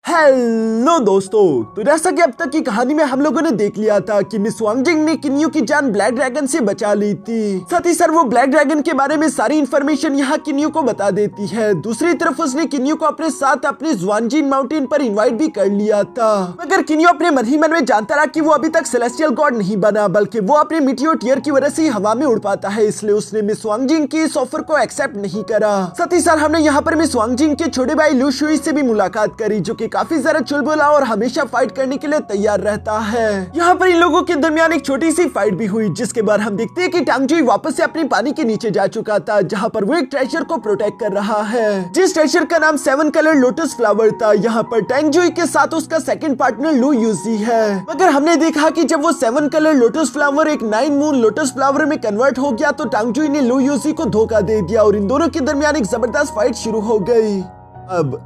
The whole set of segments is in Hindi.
हेलो दोस्तों, तो जैसा कि अब तक की कहानी में हम लोगों ने देख लिया था कि मिस वांगजिंग ने किन्यू की जान ब्लैक ड्रैगन से बचा ली थी। साथ ही सर वो ब्लैक ड्रैगन के बारे में सारी इन्फॉर्मेशन यहाँ किन्यू को बता देती है। दूसरी तरफ उसने किन्यू को अपने साथ अपने ज़्वांजिन माउंटेन पर इनवाइट भी कर लिया था, मगर किन्यू अपने मन ही मन में जानता रहा कि वो अभी तक सेलेस्टियल गॉड नहीं बना, बल्कि वो अपने मीटियोर टीयर की वजह से हवा में उड़ पाता है। इसलिए उसने मिस वांगजिंग की इस ऑफर को एक्सेप्ट नहीं करा। साथ ही सर हमने यहाँ पर मिस वांगजिंग के छोटे भाई लू शुई से भी मुलाकात करी, जो कि काफी ज्यादा चुलबुला और हमेशा फाइट करने के लिए तैयार रहता है। यहाँ पर इन लोगों के दरमियान एक छोटी सी फाइट भी हुई, जिसके बाद हम देखते हैं कि टांगजुई वापस से अपनी पानी के नीचे जा चुका था, जहाँ पर वो एक ट्रेजर को प्रोटेक्ट कर रहा है, जिस ट्रेजर का नाम 7 कलर लोटस फ्लावर था। यहाँ पर टांगजुई के साथ उसका सेकंड पार्टनर लू यूजी है, मगर हमने देखा कि जब वो 7 कलर लोटस फ्लावर एक 9 मून लोटस फ्लावर में कन्वर्ट हो गया, तो टांगजुई ने लू यूजी को धोखा दे दिया और इन दोनों के दरमियान एक जबरदस्त फाइट शुरू हो गई। अब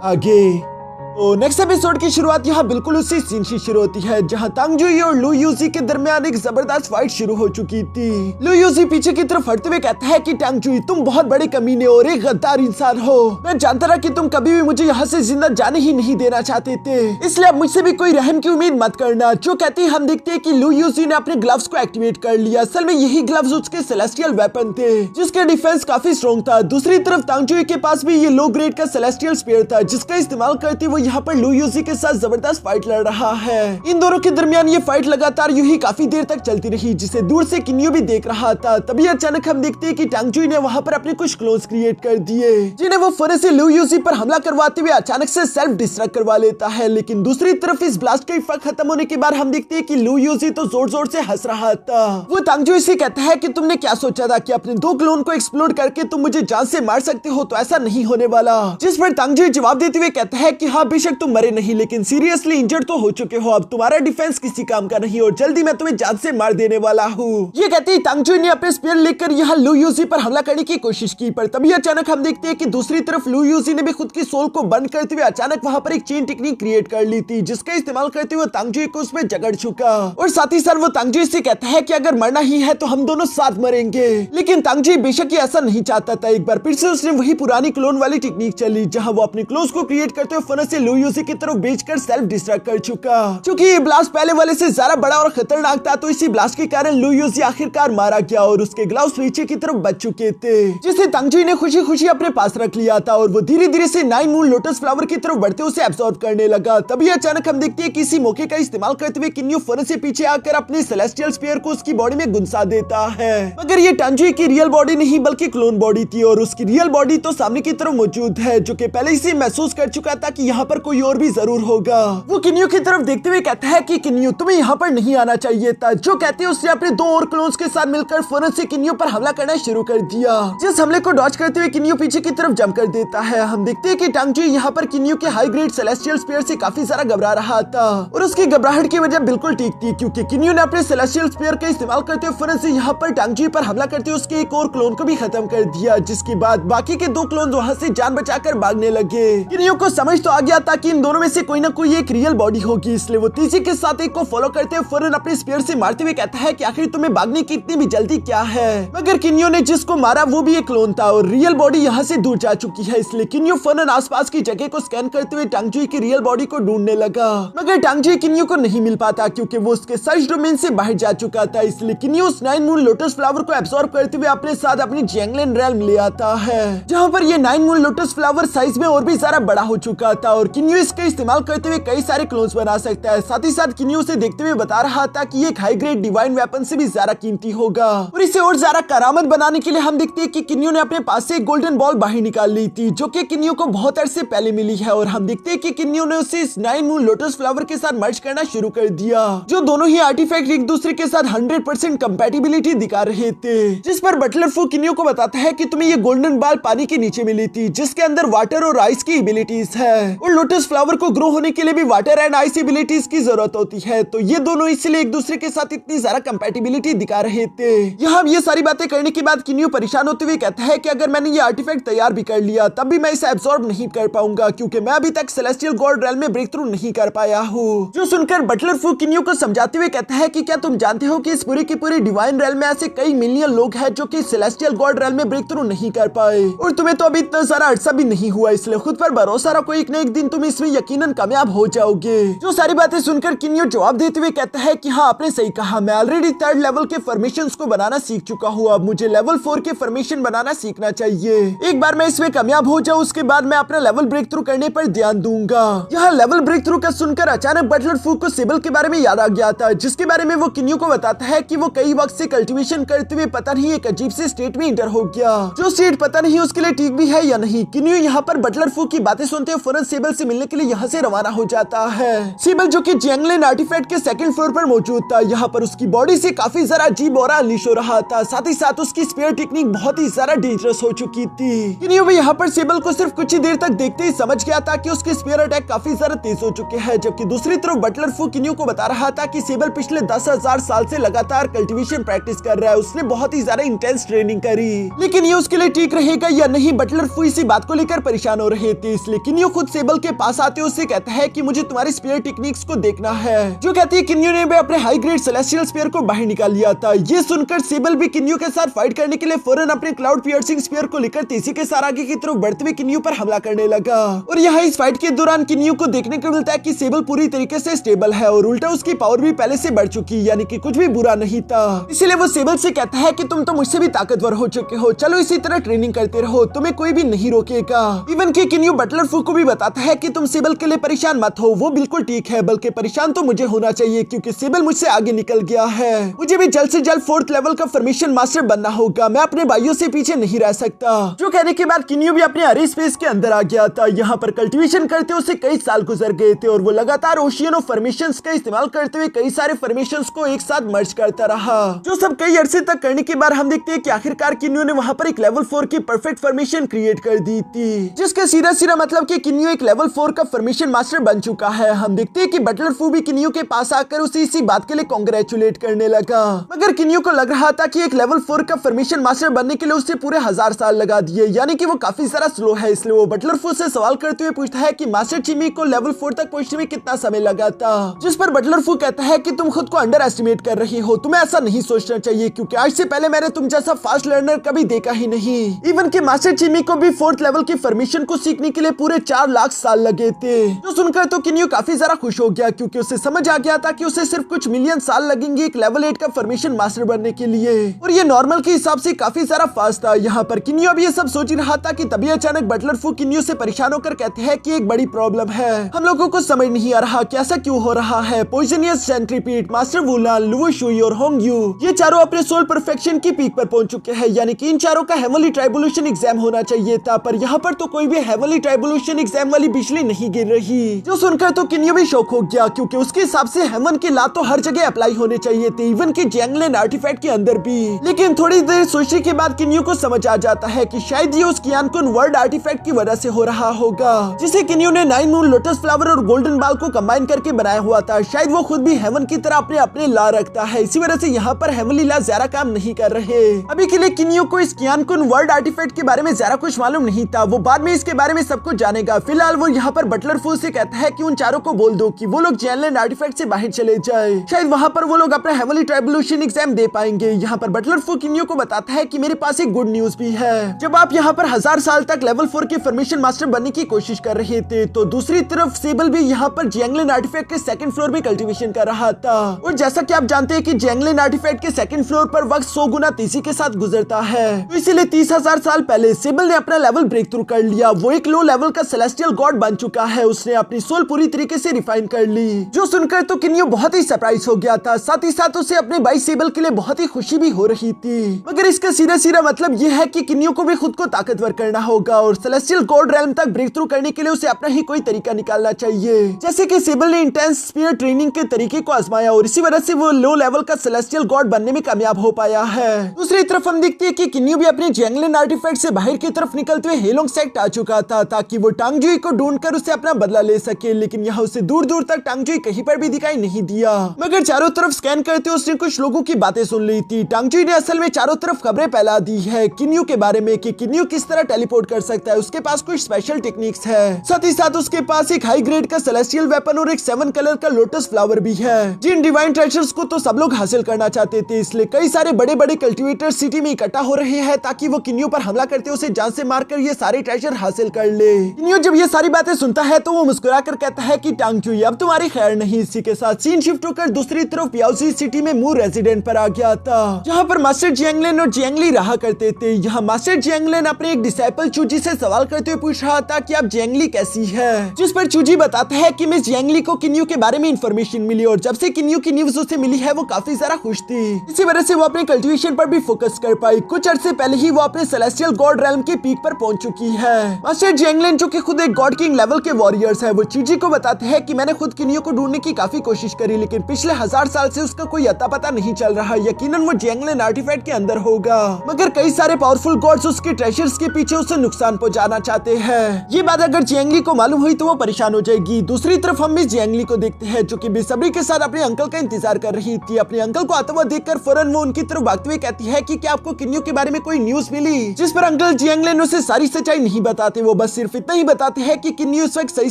आगे तो नेक्स्ट एपिसोड की शुरुआत यहाँ बिल्कुल उसी सीन से शुरू होती है, जहाँ टांगजुई और लू यूजी के दरमियान एक जबरदस्त फाइट शुरू हो चुकी थी। लू यूजी पीछे की तरफ हटते हुए कहता है कि टांगजुई, तुम बहुत बड़े कमीने और एक गद्दार इंसान हो। मैं जानता रहा कि तुम कभी भी मुझे यहाँ से जिंदा जाने ही नहीं देना चाहते थे, इसलिए अब मुझसे भी कोई रहम की उम्मीद मत करना। जो कहती हम देखते हैं कि लू यूजी ने अपने ग्लव्स को एक्टिवेट कर लिया। असल में यही ग्लव्स उसके सेलेस्टियल वेपन थे, जिसके डिफेंस काफी स्ट्रॉन्ग था। दूसरी तरफ टांगजुई के पास भी ये लो ग्रेड का सेलेस्टियल स्पीयर था, जिसका इस्तेमाल करते वो यहाँ पर लू यूजी के साथ जबरदस्त फाइट लड़ रहा है। इन दोनों के दरमियान ये फाइट लगातार यूं ही काफी देर तक चलती रही, जिसे दूर से किन्यू भी देख रहा था। तभी अचानक हम देखते हैं कि टांगजुई ने वहां पर अपने कुछ क्लोन्स क्रिएट कर दिए, जिन्हें वो फौरन से लू यूजी पर हमला करवाते हुए अचानक से सेल्फ डिस्ट्रक्ट करवा लेता है। लेकिन दूसरी तरफ इस ब्लास्ट का इफेक्ट खत्म होने के बाद हम देखते हैं कि लू यूजी तो जोर जोर से हंस रहा था। वो टांगजुई से कहता है कि तुमने क्या सोचा था कि अपने 2 क्लोन को एक्सप्लोड करके तुम मुझे जान से मार सकते हो, तो ऐसा नहीं होने वाला। जिस पर टांगजुई जवाब देते हुए कहता है कि हाँ बेशक तुम मरे नहीं, लेकिन सीरियसली इंजर्ड तो हो चुके हो। अब तुम्हारा डिफेंस किसी काम का नहीं और जल्दी मैं तुम्हें जान से मार देने वाला हूँ। ये कहते ही टांगजुई ने अपने स्पीयर लेकर यहाँ लू यूजी पर हमला करने की कोशिश की, पर तभी अचानक हम देखते हैं कि दूसरी तरफ लू यूजी ने भी खुद की सोल को बंद करते हुए अचानक वहां पर एक चेन टेक्निक क्रिएट कर ली थी, जिसका इस्तेमाल करते हुए टांगजुई को उसमें जकड़ चुका। और साथ ही साथ वो टांगजुई से कहता है कि अगर मरना ही है तो हम दोनों साथ मरेंगे। लेकिन टांगजुई बेशक ही ऐसा नहीं चाहता था। एक बार फिर से उसने वही पुरानी क्लोन वाली टेक्निक चली, जहाँ वो अपने क्लोन्स को क्रिएट करते हुए फौरन से लू यूजी की तरफ भेजकर सेल्फ डिस्ट्रक्ट कर चुका। क्योंकि ये ब्लास्ट पहले वाले से ज्यादा बड़ा और खतरनाक था, तो इसी ब्लास्ट के कारण लू यूजी आखिरकार मारा गया और उसके ग्लव्स नीचे की तरफ बच चुके थे, जिसे टांगजुई ने खुशी खुशी अपने पास रख लिया था। और वो धीरे धीरे से 9 मून लोटस फ्लावर की तरफ बढ़ते उसे एब्सॉर्ब करने लगा। तभी अचानक हम देखते हैं कि इसी मौके का इस्तेमाल करते हुए किन्यू फौरन से पीछे आकर अपने सेलेस्टियल स्पीयर को उसकी बॉडी में गुंसा देता है। मगर ये टांगजुई की रियल बॉडी नहीं बल्कि क्लोन बॉडी थी, और उसकी रियल बॉडी तो सामने की तरफ मौजूद है, जो कि पहले से महसूस कर चुका था कि यहाँ पर कोई और भी जरूर होगा। वो किन्यू की तरफ देखते हुए कहता है कि किन्यू तुम्हें यहाँ पर नहीं आना चाहिए था। जो कहते हैं उसने अपने 2 और क्लोन्स के साथ मिलकर फौरन से किन्यू पर हमला करना शुरू कर दिया। जिस हमले को डॉज करते हुए किन्यू पीछे की तरफ जंप कर देता है। हम देखते हैं कि टांगजुई यहाँ पर किन्यू के हाई ग्रेड सेलेस्टियल स्पीयर से काफी ज्यादा घबरा रहा था, और उसकी घबराहट की वजह बिल्कुल ठीक थी, क्योंकि किन्यू ने अपने सेलेस्टियल स्पीयर का इस्तेमाल करते हुए फौरन से यहाँ पर टांगजुई पर हमला करते हुए उसके एक और क्लोन को भी खत्म कर दिया। जिसके बाद बाकी के 2 क्लोन वहाँ से जान बचाकर भागने लगे। किन्यू को समझ तो आ गया था कि इन दोनों में से कोई ना कोई एक रियल बॉडी होगी, इसलिए वो तीसरे के साथ एक को फॉलो करते हुए फौरन अपने स्पीयर से मारते हुए कहता है कि आखिर तुम्हें भागने की इतनी भी जल्दी क्या है। मगर किन्यू ने जिसको मारा वो भी एक क्लोन था और रियल बॉडी यहाँ से दूर जा चुकी है, इसलिए किन्यू फौरन आसपास की जगह को स्कैन करते हुए टांगजुई की रियल बॉडी को ढूंढने लगा। मगर टांगजुई किन्यू को नहीं मिल पाता, क्योंकि वो उसके सर्च डोमेन से बाहर जा चुका था। इसलिए किन्यू उस 9 मून लोटस फ्लावर को एब्सॉर्ब करते हुए अपने साथ अपनी जैंगलिन रेल्म ले आता है, जहाँ पर ये 9 मून लोटस फ्लावर साइज में और भी ज्यादा बड़ा हो चुका था, और किन्यू इसका इस्तेमाल करते हुए कई सारे क्लोन्स बना सकता है। साथ ही साथ किन्यू से देखते हुए बता रहा था कि ये एक हाई ग्रेड डिवाइन वेपन से भी ज्यादा कीमती होगा, और इसे और ज्यादा करामत बनाने के लिए हम देखते हैं कि किन्यू ने अपने पास से एक गोल्डन बॉल बाहर निकाल ली थी, जो कि किन्यू को बहुत अरसे पहले मिली है। और हम देखते हैं कि किन्यू ने उसे इस 9 मून लोटस फ्लावर के साथ मर्ज करना शुरू कर दिया, जो दोनों ही आर्टिफैक्ट एक दूसरे के साथ 100% कंपैटिबिलिटी दिखा रहे थे। जिस पर बटलर फू किन्यू को बताता है कि तुम्हें ये गोल्डन बॉल पानी के नीचे मिली थी, जिसके अंदर वाटर और आइस की एबिलिटीज है, और लोटस फ्लावर को ग्रो होने के लिए भी वाटर एंड आइस एबिलिटीज की जरूरत होती है। तो ये दोनों इसलिए एक दूसरे के साथ इतनी ज्यादा कंपैटिबिलिटी दिखा रहे थे। यहाँ ये सारी बातें करने के बाद किन्यू परेशान होते हुए कहता है कि अगर मैंने ये आर्टिफैक्ट तैयार भी कर लिया तब भी मैं इसे एब्सॉर्ब नहीं कर पाऊंगा, क्योंकि मैं अभी तक सेलेस्टियल गॉड रेल्म में ब्रेक थ्रू नहीं कर पाया हूँ। जो सुनकर बटलर फू किन्यू को समझाते हुए कहता है कि क्या तुम जानते हो कि इस पूरी की पूरी डिवाइन रेल्म में ऐसे कई मिलियन लोग हैं जो कि सेलेस्टियल गॉड रेल्म में ब्रेक थ्रू नहीं कर पाए, और तुम्हें तो अभी इतना सारा अरसा भी नहीं हुआ, इसलिए खुद पर भरोसा रखो, एक न एक दिन लेकिन तुम इसमें यकीनन कामयाब हो जाओगे। जो सारी बातें सुनकर किन्यो जवाब देते हुए कहता है कि हाँ, आपने सही कहा, मैं ऑलरेडी 3rd लेवल के फॉर्मेशंस को बनाना सीख चुका हूँ, अब मुझे लेवल 4 के फॉर्मेशन बनाना सीखना चाहिए। एक बार मैं इसमें कामयाब हो जाऊँ उसके बाद मैं अपना लेवल ब्रेक थ्रू करने पर ध्यान दूंगा। यह लेवल ब्रेक थ्रू का सुनकर अचानक बटलर फू को सेबल के बारे में याद आ गया था, जिसके बारे में वो किन्यो को बताता है कि वो कई वक्त से कल्टीवेशन करते हुए पता नहीं एक अजीब से स्टेट में इंटर हो गया, जो स्टेट पता नहीं उसके लिए ठीक भी है या नहीं। किन्यो यहाँ पर बटलर फू की बातें सुनते हुए फौरन सेबल से मिलने के लिए यहाँ से रवाना हो जाता है। सेबल जो कि जैंगलिन आर्टिफैक्ट के 2nd फ्लोर पर मौजूद था, यहाँ पर उसकी बॉडी से काफी ज्यादा अजीब ऑरा अनलीश हो रहा था, साथ ही साथ उसकी स्पेयर टेक्निक बहुत ही ज्यादा डेंजरस हो चुकी थी। किन्यो भी यहाँ पर सेबल को सिर्फ कुछ ही देर तक देखते ही समझ गया था कि उसके स्पेयर अटैक काफी ज्यादा तेज हो चुके हैं, जबकि दूसरी तरफ बटलर फू किन्यो को बता रहा था कि सेबल पिछले 10,000 साल से लगातार कल्टीवेशन प्रैक्टिस कर रहा है, उसने बहुत ही ज्यादा इंटेंस ट्रेनिंग करी, लेकिन ये उसके लिए ठीक रहेगा या नहीं, बटलर फू इसी बात को लेकर परेशान हो रहे थे। इसलिए किन्यो खुद सेबल के पास आते हुए उससे कहता है कि मुझे तुम्हारी स्पेयर टेक्निक्स को देखना है। जो कहती है किन्यो ने भी अपने हाई ग्रेड सेलेस्टियल स्पेयर को बाहर निकाल लिया था। ये सुनकर सेबल भी किन्यो के साथ फाइट करने के लिए फौरन अपने क्लाउड पियर्सिंग स्पेयर को लेकर तेजी के साथ आगे की तरफ बढ़ते हुए किन्यो पर हमला करने लगा। और यहाँ इस फाइट के दौरान किन्यो को देखने को मिलता है कि सेबल पूरी तरीके से स्टेबल है और उल्टा उसकी पावर भी पहले से बढ़ चुकी, यानी कि कुछ भी बुरा नहीं था। इसलिए वो सेबल से कहता है कि तुम तो मुझसे भी ताकतवर हो चुके हो, चलो इसी तरह ट्रेनिंग करते रहो, तुम्हें कोई भी नहीं रोकेगा। इवन कि किन्यो बटलर फू को भी बताता है कि तुम सेबल के लिए परेशान मत हो, वो बिल्कुल ठीक है, बल्कि परेशान तो मुझे होना चाहिए क्योंकि सेबल मुझसे आगे निकल गया है। मुझे भी जल्द से जल्द 4th लेवल का फॉर्मेशन मास्टर बनना होगा, मैं अपने भाइयों से पीछे नहीं रह सकता। जो कहने के बाद किन्यो भी अपने हरी स्पेस के अंदर आ गया था। यहाँ पर कल्टीवेशन करते उसे कई साल गुजर गए थे और वो लगातार ओशियन ऑफ फॉर्मेशंस का इस्तेमाल करते हुए कई सारे फॉर्मेशंस को एक साथ मर्ज करता रहा, जो सब कई अरसे तक करने के बाद हम देखते हैं कि आखिरकार किन्यो ने वहाँ पर एक लेवल 4 की परफेक्ट फॉर्मेशन क्रिएट कर दी थी, जिसका सीधा सीधा मतलब कि किन्यो एक लेवल 4 का फॉर्मेशन मास्टर बन चुका है। हम देखते हैं कि बटलर फू भी किन्यो के पास आकर उसे इसी बात के लिए कांग्रेचुलेट करने लगा, मगर किन्यो को लग रहा था कि एक लेवल 4 का फॉर्मेशन मास्टर बनने के लिए उसे पूरे 1000 साल लगा दिए, यानी कि वो काफी सारा स्लो है। इसलिए वो बटलर फू से सवाल करते हुए पूछता है कि मास्टर चिमी को लेवल 4 तक पहुंचने में कितना समय लगा था, जिस पर बटलर फू कहता है कि तुम खुद को अंडर एस्टिमेट कर रही हो, तुम्हें ऐसा नहीं सोचना चाहिए क्योंकि आज से पहले मैंने तुम जैसा फास्ट लर्नर कभी देखा ही नहीं। इवन कि मास्टर चिमी को भी 4th लेवल की फॉर्मेशन को सीखने के लिए पूरे 4 लाख साल लगे थे। जो सुनकर तो किन्यो काफी ज्यादा खुश हो गया क्योंकि उसे समझ आ गया था कि उसे सिर्फ कुछ मिलियन साल लगेंगे एक लेवल 8 का फॉर्मेशन मास्टर बनने के लिए, और ये नॉर्मल के हिसाब से काफी सारा फास्ट था। यहाँ पर किन्यो अब ये सब सोच रहा था कि तभी अचानक बटलर फू किन्यो से परेशान होकर कहते हैं कि एक बड़ी प्रॉब्लम है, हम लोगों को समझ नहीं आ रहा कि ऐसा क्यों हो रहा है। पॉइजनियस सेंट्रीपीड, मास्टर वुलान, लुवो शुई और होंगयू, ये चारों अपने सोल परफेक्शन की पीक पर पहुंच चुके हैं, यानी कि इन चारों का हेवनली ट्राइबोल्यूशन एग्जाम होना चाहिए था, पर यहाँ पर तो कोई भी हेवनली ट्राइबोल्यूशन एग्जाम वाली बिजली नहीं गिर रही। जो सुनकर तो किन्यो भी शौक हो गया क्योंकि उसके हिसाब से हेवन की ला तो हर जगह अप्लाई होने चाहिए थे, इवन कि जैंगलिन आर्टिफैक्ट के अंदर भी। लेकिन थोड़ी देर सोचने के बाद किन्यो को समझ आ जाता है कि शायद ये उस कियानकुन वर्ल्ड आर्टिफैक्ट की वजह से हो रहा होगा, जिसे किन्यो ने 9 मून, लोटस फ्लावर और गोल्डन बाल को कंबाइन करके बनाया हुआ था। शायद वो खुद भी हेवन की तरह अपने अपने ला रखता है, इसी वजह से यहाँ पर हेवनली ला ज्यादा काम नहीं कर रहे। अभी के लिए किन्यो को इस कियानकुन वर्ल्ड आर्टिफैक्ट के बारे में ज्यादा कुछ मालूम नहीं था, वो बाद में इसके बारे में सब कुछ जानेगा। फिलहाल वो यहाँ पर बटलर फू से कहता है कि उन चारों को बोल दो कि वो लोग जैंगलिन आर्टिफैक्ट से बाहर चले जाए, शायद वहाँ पर वो लोग अपना हेवनली ट्राइबोल्यूशन एग्जाम दे पाएंगे। यहाँ पर बटलर फू किन्यो को बताता है कि मेरे पास एक गुड न्यूज भी है, जब आप यहाँ पर 1000 साल तक लेवल 4 के फॉर्मेशन मास्टर बनने की कोशिश कर रहे थे तो दूसरी तरफ सेबल भी यहाँ पर जैंगलिन आर्टिफैक्ट के 2nd फ्लोर में कल्टीवेशन कर रहा था, और जैसा कि आप जानते हैं कि जैंगलिन आर्टिफैक्ट के 2nd फ्लोर पर वक्त 100 गुना तेजी के साथ गुजरता है, तो इसीलिए 30,000 साल पहले सेबल ने अपना लेवल ब्रेक थ्रू कर लिया। वो एक लो लेवल का सेलेस्टियल गॉड बन चुका है, उसने अपनी सोल पूरी तरीके से रिफाइन कर ली। जो सुनकर तो किन्यो बहुत ही सरप्राइज हो गया था, साथ ही साथ उसे अपने भाई सेबल के लिए बहुत ही खुशी भी हो रही थी, मगर इसका सीधा सीधा मतलब यह है कि किन्यो को भी खुद को ताकतवर करना होगा और सेलेस्टियल गॉड रेल्म तक ब्रेक थ्रू करने के लिए उसे अपना ही कोई तरीका निकालना चाहिए, जैसे कि सेबल ने इंटेंस स्पीयर ट्रेनिंग के तरीके को आजमाया और इसी वजह से वो लो लेवल का सेलेस्टियल गॉड बनने में कामयाब हो पाया है। दूसरी तरफ हम देखते हैं कि किन्यो भी अपने जैंगलिन आर्टिफैक्ट से बाहर की तरफ निकलते हुए हेलोंग सेक्ट आ चुका था ताकि वो टांगजुई को ढूंढकर उसे अपना बदला ले सके, लेकिन यहाँ उसे दूर दूर तक टांगजुई कहीं पर भी दिखाई नहीं दिया, मगर चारों तरफ स्कैन करते उसने कुछ लोगों की बातें सुन ली थी। टांगजुई ने असल में चारों तरफ खबरें फैला दी है किन्यो के बारे में कि किन्यो किस तरह टेलीपोर्ट कर सकता है, उसके पास कुछ स्पेशल टेक्निक्स है, साथ ही साथ उसके पास एक हाई ग्रेड का सेलेस्टियल वेपन और एक 7 कलर का लोटस फ्लावर भी है, जिन डिवाइन ट्रेजर्स को तो सब लोग हासिल करना चाहते थे। इसलिए कई सारे बड़े बड़े कल्टीवेटर सिटी में इकट्ठा हो रहे हैं ताकि वो किन्यो पर हमला करते उसे जान से मारकर ये सारे ट्रेजर हासिल कर ले। किन्यो जब ये सारी बातें सुनता है तो वो मुस्कुरा कर कहता है कि टांग चुई अब तुम्हारी खैर नहीं। इसी के साथ सीन शिफ्ट होकर दूसरी तरफ याओजी सिटी में मू रेजिडेंट पर आ गया था, जहाँ पर मास्टर जियांगलिन और जियांगली रहा करते थे। यहाँ मास्टर जियांगलिन अपने एक डिसाइपल चूजी से सवाल करते हुए पूछ रहा था कि अब जियांगली कैसी है, जिस पर चूजी बताता है कि मिस जियांगली को किन्यू के बारे में इंफॉर्मेशन मिली और जब से किन्यू की न्यूज उसे मिली है वो काफी ज्यादा खुश थी। इसी वजह से वो अपने कल्टीवेशन पर भी फोकस कर पाई। कुछ अर्से पहले ही वो अपने सेलेस्टियल गॉड रेल्म के पीक पर पहुंच चुकी है। मास्टर जियांगलिन जो कि खुद एक गॉड किंग लेवल के वॉरियर्स है, वो चूजी को बताते हैं कि मैंने खुद किन्यू को ढूंढने की काफी कोशिश करी, लेकिन पिछले 1000 साल से उसका कोई अता पता नहीं चल रहा। यकीनन वो जियांगलिन आर्टिफैक्ट के अंदर होगा, मगर कई सारे पावरफुल गॉड्स उसके ट्रेजर्स के पीछे उसे नुकसान पहुंचाना चाहते हैं। ये बात अगर जियांगली को मालूम हुई तो वो परेशान हो जाएगी। दूसरी तरफ हम मिस जियांगली को देखते हैं जो कि बेसब्री के साथ अपने अंकल का इंतजार कर रही थी। अपने अंकल को आता हुआ देखकर फौरन वो उनकी तरफ भागते हुए कहती है कि क्या आपको किन्यू के बारे में कोई न्यूज मिली, जिस पर अंकल जियांगलिन उसे सारी सच्चाई नहीं बताते। वो बस सिर्फ इतना ही बताते हैं कि किन्यू इस वक्त सही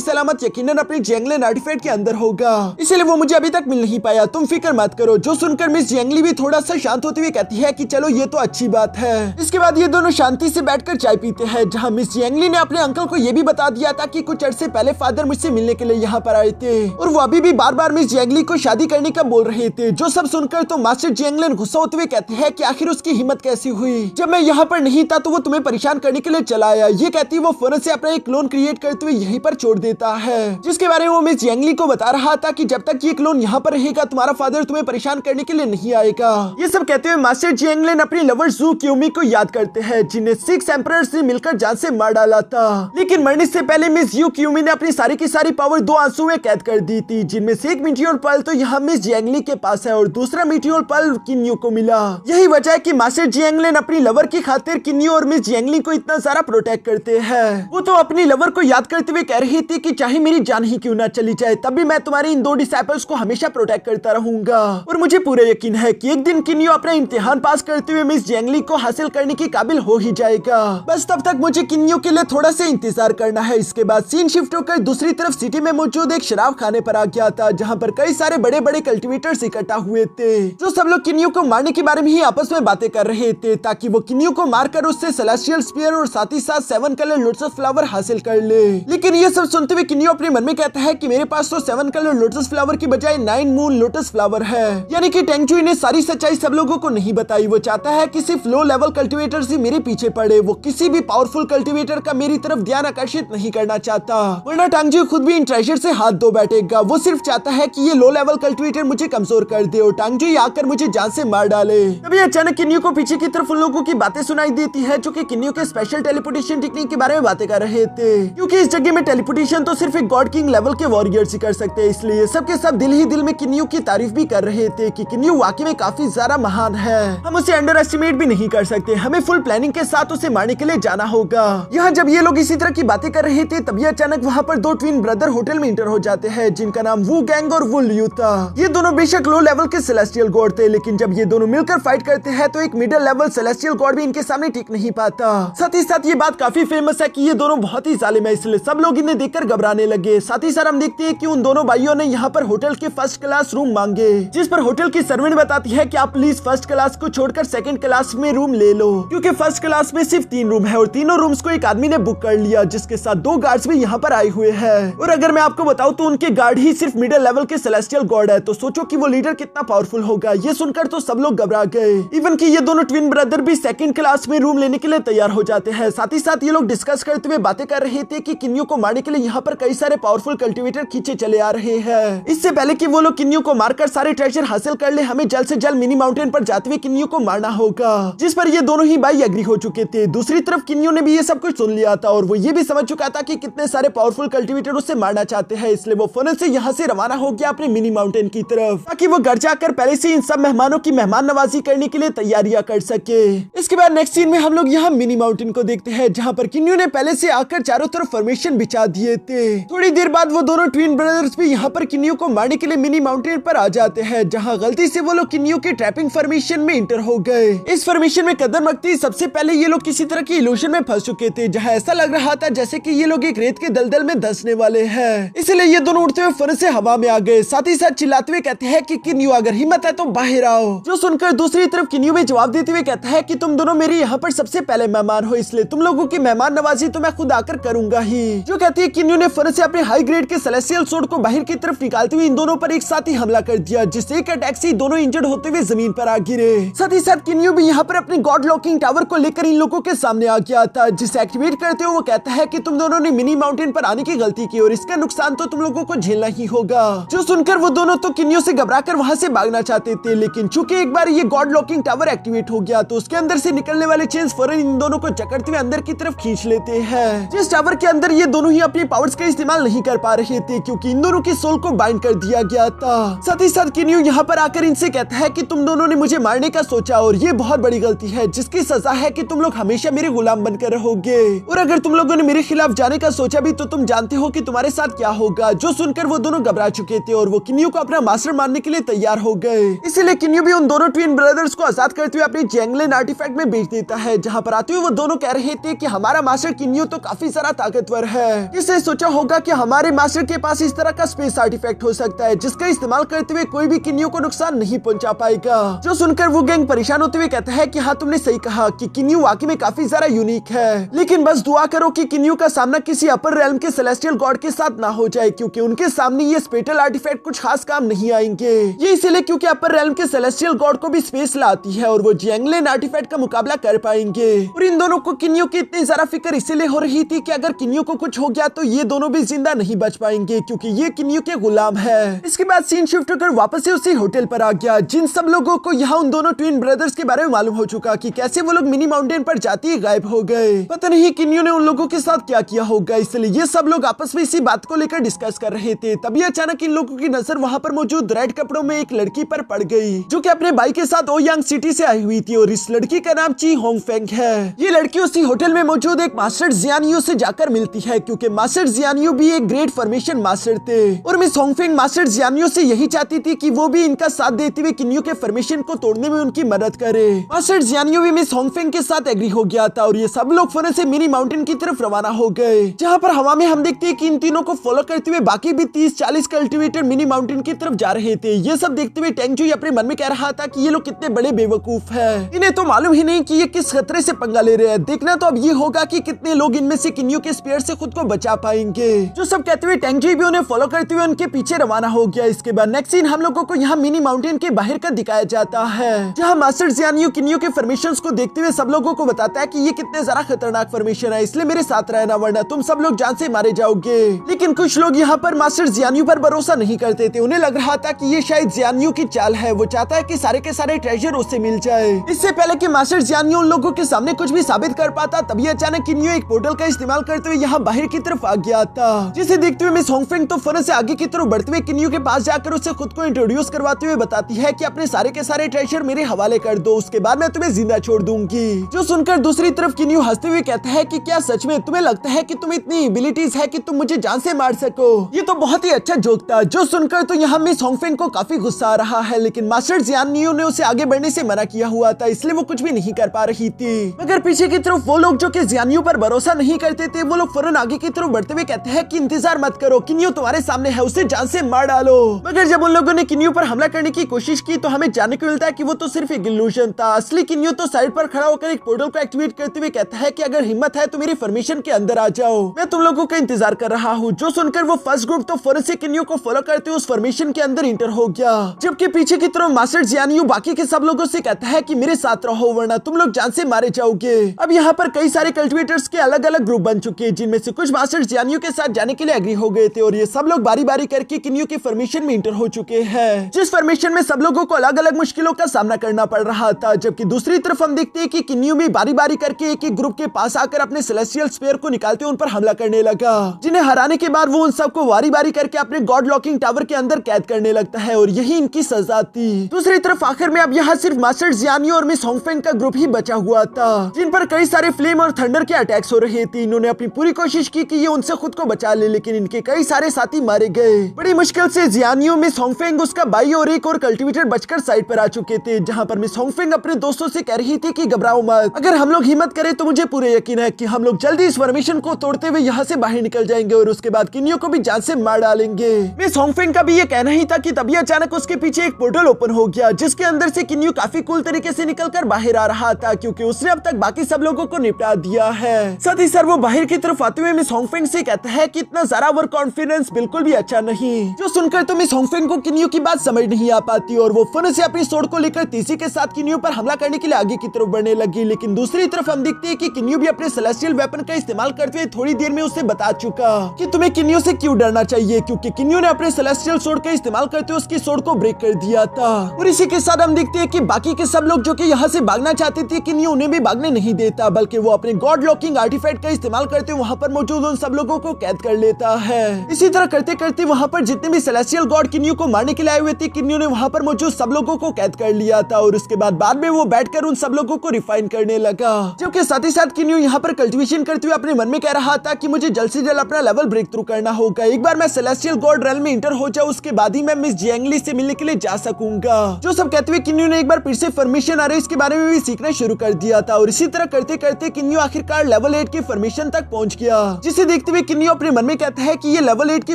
सलामत यकीनन अपने जियांगलिन आर्टिफैक्ट के अंदर होगा, इसलिए वो मुझे अभी तक मिल नहीं पाया, तुम फिक्र मत करो। जो सुनकर मिस जियांगली भी थोड़ा सा शांत होते हुए कहती है कि चलो ये तो अच्छी बात है। इसके बाद ये दोनों शांति से बैठकर चाय पीते हैं, जहाँ मिस जियांगली ने अपने अंकल को ये भी बता दिया था कि कुछ अर्से पहले फादर मुझसे मिलने के लिए यहाँ पर आए थे और वो अभी भी बार बार मिस जियांगली को शादी करने का बोल रहे थे। जो सब सुनकर तो मास्टर जियांगलिन गुस्सा होते हुए कहते हैं कि आखिर उसकी हिम्मत कैसी हुई, जब मैं यहाँ पर नहीं था तो वो तुम्हें परेशान करने के लिए चला आया। ये कहती वो फौरन से अपना एक क्लोन क्रिएट करते हुए यहीं पर छोड़ देता है, जिसके बारे में वो मिस जियांगली को बता रहा था कि जब तक ये क्लोन यहाँ पर रहेगा तुम्हारा फादर तुम्हें परेशान करने के लिए नहीं आएगा। ये सब कहते हुए मास्टर जियांगलिन अपनी लवर जू क्यूमी को याद करते हैं, जिन्हें 6 एम्परर्स ने मिलकर जान से मार डाला था, लेकिन मरने से पहले मिस यू क्यूमी ने अपनी सारी की सारी पावर 2 आंसू में कैद कर दी थी, जिनमें से एक मीटियोर पर्ल तो यहाँ मिस जियांगली के पास है और दूसरा मीटियोर पर्ल किन्यू को मिला। यही वजह है कि मास्टर जियांगलिन अपनी लवर की खातिर किन्यू और मिस जियांगली को इतना सारा प्रोटेक्ट करते हैं। वो तो अपनी लवर को याद करते हुए कह रही थी कि चाहे मेरी जान ही क्यों ना चली जाए तब भी मैं तुम्हारी इन 2 डिसाइपल्स को हमेशा प्रोटेक्ट करता रहूंगा और मुझे पूरा यकीन है कि एक दिन किन्यू अपना इम्तिहान पास करते हुए मिस जियांगली को हासिल करने के काबिल हो ही जाएगा। बस तब तक मुझे किन्यू के लिए थोड़ा सा इंतजार करना है। इसके बाद सीन शिफ्ट होकर दूसरी तरफ सिटी में मौजूद एक शराब खाने पर आ गया था, जहाँ पर कई सारे बड़े बड़े कल्टीवेटर्स इकट्ठा हुए थे, जो सब लोग किन्यू को मारने के बारे में ही आपस में बातें कर रहे थे, ताकि वो किन्यू को मारकर उससे सेलेस्टियल स्पीयर और साथ ही साथ 7 कलर लोटस फ्लावर हासिल कर ले। लेकिन ये सब सुनते हुए किन्यू अपने मन में कहता है कि मेरे पास तो 7 कलर लोटस फ्लावर की बजाय 9 मून लोटस फ्लावर है। यानी कि टांग चुई ने सारी सच्चाई सब लोगों को नहीं बताई। वो चाहता है कि सिर्फ लो लेवल कल्टीवेटर ही मेरे पीछे पड़े, वो किसी भी पावरफुल कल्टीवेटर का मेरी तरफ ध्यान आकर्षित नहीं करना चाहता, वरना टांग चुई खुद भी इन ट्रेजर से हाथ धो बैठेगा। वो सिर्फ चाहता है कि ये लो लेवल कल्टीवेटर मुझे कमजोर कर दे और टांग चुई आकर मुझे जान से मार डाले। तभी अचानक किन्यू को पीछे की तरफ उन लोगों की बातें सुनाई देती है जो कि किन्यू के स्पेशल टेलीपोर्टेशन टेक्निक के बारे में बातें कर रहे थे, क्योंकि इस जगह में टेलीपोर्टेशन तो सिर्फ एक गॉड किंग लेवल के वॉरियर्स ही कर सकते हैं। इसलिए सबके सब दिल ही दिल में किन्यू की तारीफ भी कर रहे थे कि किन्यू वाकई में काफी ज्यादा महान है, हम उसे अंडर एस्टिमेट भी नहीं कर सकते, हमें फुल प्लानिंग के साथ उसे मारने के लिए जाना होगा। यहाँ जब ये लोग इसी तरह की बातें कर रहे थे तभी अचानक वहाँ पर 2 ट्विन ब्रदर होटल में इंटर हो जाते हैं, जिनका नाम वू गैंग और वू लियू था। ये दोनों बेशक लो लेवल के सेलेस्टियल गॉड थे, लेकिन जब ये दोनों मिलकर फाइट करते हैं तो एक मिडिल लेवल सेलेस्टियल गॉड भी इनके सामने टिक नहीं पाता। साथ ही साथ ये बात काफी फेमस है कि ये दोनों बहुत ही जालिम है, इसलिए सब लोग इन्हें देखकर घबराने लगे। साथ ही साथ हम देखते हैं कि उन दोनों भाइयों ने यहाँ पर होटल के फर्स्ट क्लास रूम मांगे, जिस पर होटल की सर्वेंट बताती है कि आप प्लीज फर्स्ट क्लास को छोड़कर सेकंड क्लास में रूम ले लो, क्योंकि फर्स्ट क्लास में सिर्फ 3 रूम है और तीनों रूम्स को एक आदमी ने बुक कर लिया, जिसके साथ 2 गार्ड्स भी यहाँ पर आए हुए हैं। और अगर मैं आपको बताऊं तो उनके गार्ड ही सिर्फ मिडिल लेवल के सेलेस्टियल गॉड है, तो सोचो कि वो लीडर कितना पावरफुल होगा। ये सुनकर तो सब लोग घबरा गए, इवन कि ये दोनों ट्विन ब्रदर भी सेकंड क्लास में रूम लेने के लिए तैयार हो जाते हैं। साथ ही साथ ये लोग डिस्कस करते हुए बातें कर रहे थे कि किन्यू को मारने के लिए यहाँ पर कई सारे पावरफुल कल्टीवेटर खींचे चले आ रहे हैं। इससे पहले कि वो लोग किन्यू को मारकर सारे ट्रेजर हासिल कर ले, हमें जल्द से जल्द मिनी माउंटेन पर जाते हुए किन्यू को मारना होगा, जिस पर ये दोनों ही भाई एग्री हो चुके थे। दूसरी तरफ किन्यू ने भी ये सब कुछ सुन लिया था और वो ये भी समझ चुका था कि कितने सारे पावरफुल कल्टीवेटर उससे मारना चाहते हैं, इसलिए वो फौरन से यहाँ से रवाना हो गया अपने मिनी माउंटेन की तरफ, ताकि वो घर जाकर पहले से इन सब मेहमानों की मेहमान नवाजी करने के लिए तैयारियां कर सके। इसके बाद नेक्स्ट सीन में हम लोग यहाँ मिनी माउंटेन को देखते हैं, जहाँ पर किन्यू ने पहले से आकर चारों तरफ फॉर्मेशन बिछा दिए थे। थोड़ी देर बाद वो दोनों ट्विन ब्रदर्स भी यहाँ पर किन्यू को मारने के लिए मिनी माउंटेन पर आ जाते हैं, जहाँ गलती से वो लोग किन्यू के ट्रैपिंग फॉर्मेशन में इंटर हो गए। इस फॉर्मेशन में कदम रखते सबसे पहले ये लोग किसी तरह की इल्यूजन में फंस चुके थे, जहाँ ऐसा लग रहा था जैसे कि ये लोग एक रेत के दलदल में धंसने वाले हैं। इसलिए ये दोनों उड़ते हुए फौरन से हवा में आ गए, साथ ही साथ चिल्लाते हुए कहते हैं कि किन्यू अगर हिम्मत है तो बाहर आओ। जो सुनकर दूसरी तरफ किन्यू में जवाब देते हुए कहता है कि तुम दोनों मेरे यहाँ पर सबसे पहले मेहमान हो, इसलिए तुम लोगों की मेहमान नवाजी तो मैं खुद आकर करूंगा ही। जो कहती है किन्यू ने फौरन से अपने हाई ग्रेड के सेलेस्टियल सोर्ड को बाहर की तरफ निकालते हुए इन दोनों पर एक साथ ही हमला कर दिया, जिससे एक अटैक से दोनों इंजर्ड होते हुए जमीन पर आ गिरे। साथ ही साथ किन्यू भी यहाँ पर अपने गॉड लॉकिंग टावर को लेकर इन लोगों के सामने आ गया था, जिसे एक्टिवेट करते हुए वो कहता है कि तुम दोनों ने मिनी माउंटेन पर आने की गलती की और इसका नुकसान तो तुम लोगों को झेलना ही होगा। जो सुनकर वो दोनों तो किन्यू से घबराकर वहां से भागना चाहते थे, लेकिन चूंकि एक बार ये गॉड लॉकिंग टावर एक्टिवेट हो गया तो उसके अंदर से निकलने वाले चेन्स फौरन इन दोनों को जकड़ते हुए अंदर की तरफ खींच लेते हैं। जिस टावर के अंदर ये दोनों ही अपनी पावर्स का इस्तेमाल नहीं कर पा रहे थे क्योंकि इन दोनों की सोल को बाइंड कर दिया गया था। साथ ही साथ किन्यू यहाँ पर आकर इनसे कहता है कि तुम दोनों ने मुझे मारने का सोचा और ये बहुत बड़ी गलती है, जिसकी सजा है कि तुम लोग हमेशा मेरे गुलाम बनकर रहोगे, और अगर तुम लोगों ने मेरे खिलाफ जाने का सोचा भी तो तुम जानते हो कि तुम्हारे साथ क्या होगा। जो सुनकर वो दोनों घबरा चुके थे और वो किन्यू को अपना मास्टर मानने के लिए तैयार हो गए। इसीलिए किन्यू भी उन दोनों ट्विन ब्रदर्स को आजाद करते हुए अपने जैंगलिन आर्टिफैक्ट में भेज देता है, जहाँ पर आते हुए वो दोनों कह रहे थे कि हमारा मास्टर किन्यू तो काफी सारा ताकतवर है। इससे सोचा होगा कि हमारे मास्टर के पास इस तरह का स्पेस आर्टिफैक्ट हो सकता है जिसका इस्तेमाल करते हुए कोई भी किन्यू को नुकसान नहीं पहुंचा पाएगा। जो सुनकर वो गैंग परेशान होते हुए कहता है कि हाँ तुमने सही कहा कि किन्यू वाकई में काफी ज्यादा यूनिक है, लेकिन बस दुआ करो कि किन्यू का सामना किसी अपर रेल्म के सेलेस्टियल गॉड के साथ ना हो जाए, क्योंकि उनके सामने ये स्पेटल आर्टिफैक्ट कुछ खास काम नहीं आएंगे। ये इसलिए क्योंकि अपर रेल्म के सेलेस्टियल गॉड को भी स्पेस लाती है और वो जैंगलिन आर्टिफैक्ट का मुकाबला कर पाएंगे। और इन दोनों को किन्यू की इतनी ज्यादा फिक्र इसीलिए हो रही थी कि अगर किन्यू को कुछ हो गया तो ये दोनों भी जिंदा नहीं बच पाएंगे, क्योंकि ये किन्यू के गुलाम है। इसके बाद सीन शिफ्ट होकर वापस से उसी होटल पर आ गया। जिन सब लोगों को यहाँ उन दोनों ट्विन ब्रदर्स के बारे में मालूम हो चुका कि कैसे वो लोग मिनी माउंटेन पर जाते ही गायब हो गए। पता नहीं किन्यू ने उन लोगों के साथ क्या किया होगा, इसलिए ये सब लोग आपस में इसी बात को लेकर डिस्कस कर रहे थे। तभी अचानक इन लोगों की नजर वहाँ पर मौजूद रेड कपड़ों में एक लड़की पर पड़ गई, जो कि अपने भाई के साथ ओयांग सिटी से आई हुई थी, और इस लड़की का नाम ची होंगफेंग है। ये लड़की उसी होटल में मौजूद एक मास्टर जियानियो से जाकर मिलती है, क्योंकि मास्टर जियानियो भी एक ग्रेट फॉर्मेशन मास्टर थे, और मिस होंगफेंग मास्टर जियानियो से यही चाहती थी कि वो भी इनका साथ देते हुए किन्यू के फॉर्मेशन को तोड़ने में उनकी मदद करे। मास्टर जियानियो भी मिस होंगफेंग के साथ एग्री हो गया था और ये सब लोग फौरन से मिनी माउंटेन की तरफ रवाना हो गए, जहाँ पर हवा में हम देखते हैं कि इन तीनों को फॉलो करते हुए बाकी भी 30-40 कल्टिवेटर मिनी माउंटेन की तरफ जा रहे थे। ये सब देखते हुए टेंगजुई अपने मन में कह रहा था कि ये लोग कितने बड़े बेवकूफ हैं, इन्हें तो मालूम ही नहीं कि ये किस खतरे से पंगा ले रहे हैं। देखना तो अब ये होगा कि कितने लोग इनमें से किन्यू के स्पेयर से खुद को बचा पाएंगे। जो सब कहते हुए टेंगजुई भी उन्हें फॉलो करते हुए उनके पीछे रवाना हो गया। इसके बाद नेक्स्ट सीन हम लोगों को यहाँ मिनी माउंटेन के बाहर का दिखाया जाता है, जहाँ मास्टर जियानियो किन्यू के फॉर्मेशंस को देखते हुए सब लोगों को बताता है कि ये कितने ज्यादा खतरनाक फॉर्मेशन है, इसलिए मेरे साथ रहना वरना तुम सब लोग जान से मारे जाओगे। लेकिन कुछ लोग यहाँ पर मास्टर जियानियो पर भरोसा नहीं करते थे। उन्हें लग रहा था कि ये शायद जियानियो की चाल है, वो चाहता है कि सारे के सारे ट्रेजर उससे मिल जाए। इससे पहले कि मास्टर जियानियो उन लोगों के सामने कुछ भी साबित कर पाता, तभी अचानक किन्यू एक पोर्टल का इस्तेमाल करते हुए यहाँ बाहर की तरफ आ गया था, जिसे देखते हुए मिस होंगफेंग तो फौरन से आगे की तरफ बढ़ते हुए किन्यू के पास जाकर उससे खुद को इंट्रोड्यूस करवाते हुए बताती है कि अपने सारे के सारे ट्रेजर मेरे हवाले कर दो, उसके बाद मैं तुम्हें जिंदा छोड़ दूंगी। जो सुनकर दूसरी तरफ किन्यू हंसते हुए कहता है कि क्या सच में तुम्हें लगता है कि तुम्हें इतनी एबिलिटीज है कि तुम मुझे जान से मार सको? ये तो बहुत ही अच्छा जोक था। जो सुनकर तो यहाँ मिस होंगफेंग को काफी गुस्सा आ रहा है, लेकिन मास्टर जियानियो ने उसे आगे बढ़ने से मना किया हुआ था, इसलिए वो कुछ भी नहीं कर पा रही थी। मगर पीछे की तरफ वो लोग जो कि जियानियो पर भरोसा नहीं करते थे, वो लोग फौरन आगे की तरफ बढ़ते हुए कहते हैं कि इंतजार मत करो, किन्यू तुम्हारे सामने है, उसे जान से मार डालो। मगर जब उन लोगों ने किन्यू पर हमला करने की कोशिश की तो हमें जानने को मिलता है कि वो तो सिर्फ एक इल्यूजन था। असली किन्यू तो साइड पर खड़ा होकर एक पोर्टल को एक्टिवेट करते हुए कहता है कि अगर हिम्मत है तो मेरी फॉर्मेशन के अंदर आ जाओ, मैं तुम लोगों का इंतजार कर रहा हूँ। जो सुनकर वो फर्स्ट ग्रुप तो फौरन से किन्यू को फॉलो करते हुए उस फॉर्मेशन के अंदर इंटर हो गया, जबकि पीछे की तरफ मास्टर जियानियो बाकी के सब लोगों से कहता है कि मेरे साथ रहो वरना तुम लोग जान से मारे जाओगे। अब यहाँ पर कई सारे कल्टिवेटर्स के अलग अलग ग्रुप बन चुके हैं, जिनमें से कुछ मास्टर जियानियो के साथ जाने के लिए एग्री हो गए थे, और ये सब लोग बारी बारी करके किन्यू की फॉर्मेशन में इंटर हो चुके हैं, जिस फॉर्मेशन में सब लोगों को अलग अलग मुश्किलों का सामना करना पड़ रहा था। जबकि दूसरी तरफ हम देखते हैं कि किन्यू भी बारी बारी करके एक एक ग्रुप के पास आकर अपने सेलेस्टियल स्फीयर को निकालते उन पर हमला करने लगा, जिन्हें हराने के बाद वो उन सबको बारी बारी करके अपने गॉड लॉकिंग टावर के अंदर कैद करने लगता है, और यही इनकी सजा थी। दूसरी तरफ आखिर में अब यहाँ सिर्फ मास्टर जियानियो और मिस होंगफेंग का ग्रुप ही बचा हुआ था, जिन पर कई सारे फ्लेम और थंडर के अटैक्स हो रहे थे। इन्होंने अपनी पूरी कोशिश की कि ये उनसे खुद को बचा ले, लेकिन इनके कई सारे साथी मारे गए। बड़ी मुश्किल से जियानियो, मिस होंगफेंग, उसका भाई और एक और कल्टिवेटर बचकर साइड पर आ चुके थे, जहाँ पर मिस होंगफेंग अपने दोस्तों से कह रही थी कि घबराओ मत, अगर हम लोग हिम्मत करें तो मुझे पूरे यकीन है कि हम लोग जल्दी इस फॉर्मेशन को तोड़ते हुए यहाँ से बाहर निकल जाएंगे और उसके बाद किन्यू को भी जान से मार डालेंगे। मिस होंगफेंग का भी ये कहना ही था कि तभी अचानक उसके पीछे एक पोर्टल ओपन हो गया, जिसके अंदर से किन्यू काफी कूल तरीके से निकलकर बाहर आ रहा था, क्योंकि उसने अब तक बाकी सब लोगों को निपटा दिया है। साथ ही सर वो बाहर की तरफ आते हुए हुए मिस होंगफेंग से कहता है कि इतना ज्यादा ओवर कॉन्फिडेंस बिल्कुल भी अच्छा नहीं। जो सुनकर तो मिस होंगफेंग को किन्यू की बात समझ नहीं आ पाती और वो फन से अपनी सोड को लेकर तेजी के साथ किन्यू पर हमला करने के लिए आगे की तरफ बढ़ने लगी। लेकिन दूसरी तरफ हम देखते हैं कि किन्यू भी अपने सेलेस्टियल वेपन का इस्तेमाल करते हुए थोड़ी देर में उसे बता चुका कि तुम्हें किन्यू से क्यों डरना चाहिए, क्योंकि किन्यू ने अपने सेलेस्टियल सोड का इस्तेमाल करते हुए उसकी सोड को ब्रेक कर दिया था। और इसी के साथ हम देखते हैं कि बाकी के सब लोग जो कि यहाँ से भागना चाहते थे, किन्यू उन्हें भी भागने नहीं देता, बल्कि वो अपने गॉड लॉकिंग आर्टिफैक्ट का इस्तेमाल करते हुए वहाँ पर मौजूद उन सब लोगों को कैद कर लेता है। इसी तरह करते करते वहाँ पर जितने भी सेलेस्टियल गॉड किन्यू को मारने के लिए आए हुए थे, किन्यू ने वहाँ पर मौजूद सब लोगों को कैद कर लिया था। और उसके बाद में वो बैठकर उन सब लोगों को रिफाइन करने लगा। जबकि साथ ही साथ किन्यू यहाँ पर कल्टिवेशन करते हुए अपने मन में कह रहा था कि मुझे जल्द से जल्द अपना लेवल ब्रेक थ्रू करना होगा। एक बार मैं सेलेस्टियल गॉड रेल्म में इंटर हो जाऊं, उसके बाद ही मैं मिस जियांगली से मिलने के लिए जा सकूंगा। जो सब कहते हुए किन्यू ने एक बार फिर से फॉर्मेशन आ रही इसके बारे में भी सीखना शुरू कर दिया था। और इसी तरह करते करते किन्यू आखिरकार लेवल 8 की फॉर्मेशन तक पहुंच गया, जिसे देखते हुए किन्यू अपने मन में कहता है कि ये लेवल 8 की